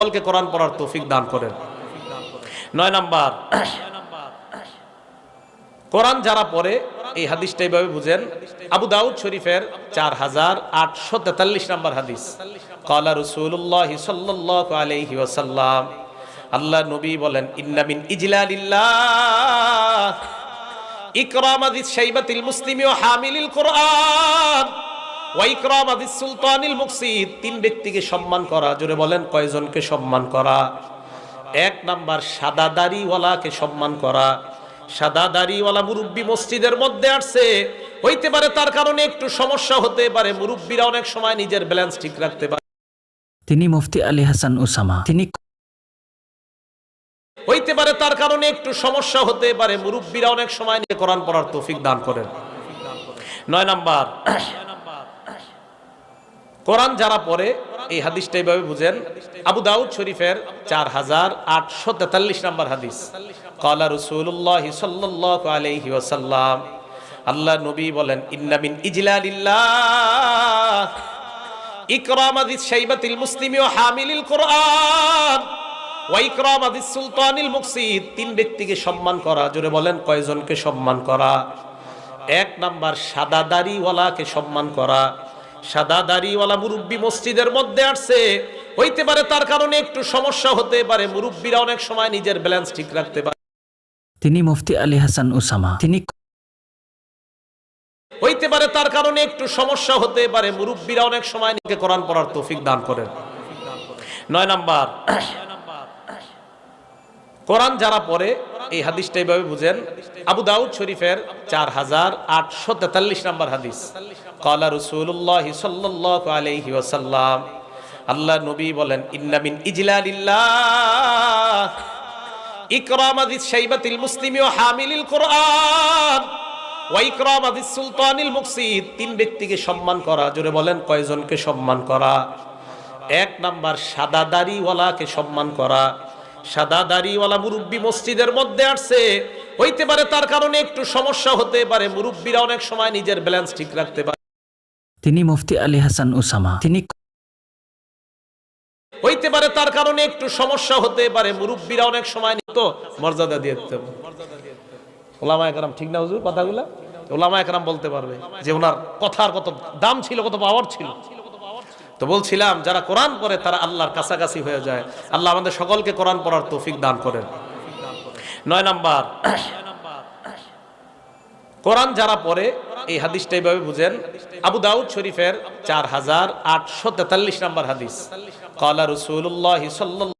সকলকে কোরআন পড়ার তৌফিক দান করেন। 9 নাম্বার, কোরআন যারা পড়ে, এই হাদিসটা এইভাবে বুঝেন, আবু দাউদ শরীফের 4843 নম্বর হাদিস। ক্বালা রাসূলুল্লাহ সাল্লাল্লাহু আলাইহি ওয়াসাল্লাম, আল্লাহ নবী বলেন, ইন্না মিন ইজলালিল্লাহ ইকরামাদিস শাইবাতিল মুসলিমি ওয়া হামিলিল কোরআন ওয়া ইকরামাদিস সুলতানিল মুকসিদ। তিন ব্যক্তিকে সম্মান করা, জোরে বলেন কয়জনকে সম্মান করা? 1 নাম্বার, সাদা দাড়িওয়ালাকে সম্মান করা। সাদা দাড়িওয়ালা মুরব্বী মসজিদের মধ্যে আসছে, হইতে পারে তার কারণে একটু সমস্যা হতে পারে, মুরব্বীরা অনেক সময় নিজের ব্যালেন্স ঠিক রাখতে পারে। তিনি মুফতি আলী হাসান উসামা। তিনি হইতে পারে তার কারণে একটু সমস্যা হতে পারে, মুরব্বীরা অনেক সময় নিয়ে কোরআন পড়ার তৌফিক দান করেন। 9 নাম্বার, কোরআন যারা পড়ে, এই হাদিসটা এইভাবে বুঝেন, আবু দাউদ শরীফের 4843 নম্বর হাদিস। ক্বালা রাসূলুল্লাহ সাল্লাল্লাহু আলাইহি ওয়াসাল্লাম, আল্লাহ নবী বলেন, ইন্না মিন ইজলালিল্লাহ ইকরামাদিস শাইবাতিল মুসলিমি ওয়া হামিলিল কোরআন ওয়া ইকরামাদিস সুলতানিল মুকসিদ। তিন ব্যক্তিকে সম্মান করা, জোরে বলেন কয়জনকে সম্মান করা? 1 নাম্বার, সাদা দাড়িওয়ালাকে সম্মান করা। সাদা দাড়িওয়ালা মুরব্বী মসজিদের মধ্যে আসছে, হইতে পারে তার কারণে একটু সমস্যা হতে পারে, মুরব্বীরা অনেক সময় নিজের ব্যালেন্স ঠিক রাখতে পারে। তিনি মুফতি আলী হাসান উসামা। তিনি হইতে পারে তার কারণে একটু সমস্যা হতে পারে, মুরব্বীরা অনেক সময় নিজে কোরআন পড়ার তৌফিক দান করেন। 9 নাম্বার, কোরআন যারা পড়ে, এই হাদিসটা এইভাবে বুঝেন, আবু দাউদ শরীফের 4843 নম্বর হাদিস। ক্বালা রাসূলুল্লাহ সাল্লাল্লাহু আলাইহি ওয়াসাল্লাম, আল্লাহ নবী বলেন, ইন্না মিন ইজলালিল্লাহ ইকরামাদিস শাইবাতিল মুসলিমি ওয়া হামিলিল কোরআন ওয়া ইকরামাদিস সুলতানিল মুকসিদ। তিন ব্যক্তিকে সম্মান করা, জোরে বলেন কয়জনকে সম্মান করা? 1 নাম্বার, সাদা দাড়িওয়ালাকে সম্মান করা। সাদা দাড়িওয়ালা মুরব্বী মসজিদের মধ্যে আসছে, হইতে পারে তার কারণে একটু সমস্যা হতে পারে, মুরব্বীরা অনেক সময় নিজের ব্যালেন্স ঠিক রাখতে পারে। তিনি মুফতি আলী হাসান উসামা। তিনি হইতে পারে তার কারণে একটু সমস্যা হতে পারে, মুরব্বীরা অনেক সময় নিত মর্যাদা দিয়ে দিতে হবে। ওলামায়ে কেরাম, ঠিক না হুজুর কথাগুলা? ওলামায়ে কেরাম বলতে পারবে যে ওনার কথার কত দাম ছিল, কত পাওয়ার ছিল। তো বলছিলাম, যারা কোরআন পড়ে তারা আল্লাহর কাছাকাছি হয়ে যায়। আল্লাহ আমাদের সকলকে কোরআন পড়ার তৌফিক দান করেন। 9 নাম্বার, কোরআন যারা পড়ে, এই হাদিসটা এইভাবে বুঝেন, আবু দাউদ শরীফের 4843 নম্বর হাদিস। ক্বালা রাসূলুল্লাহ সাল্লাল্লাহু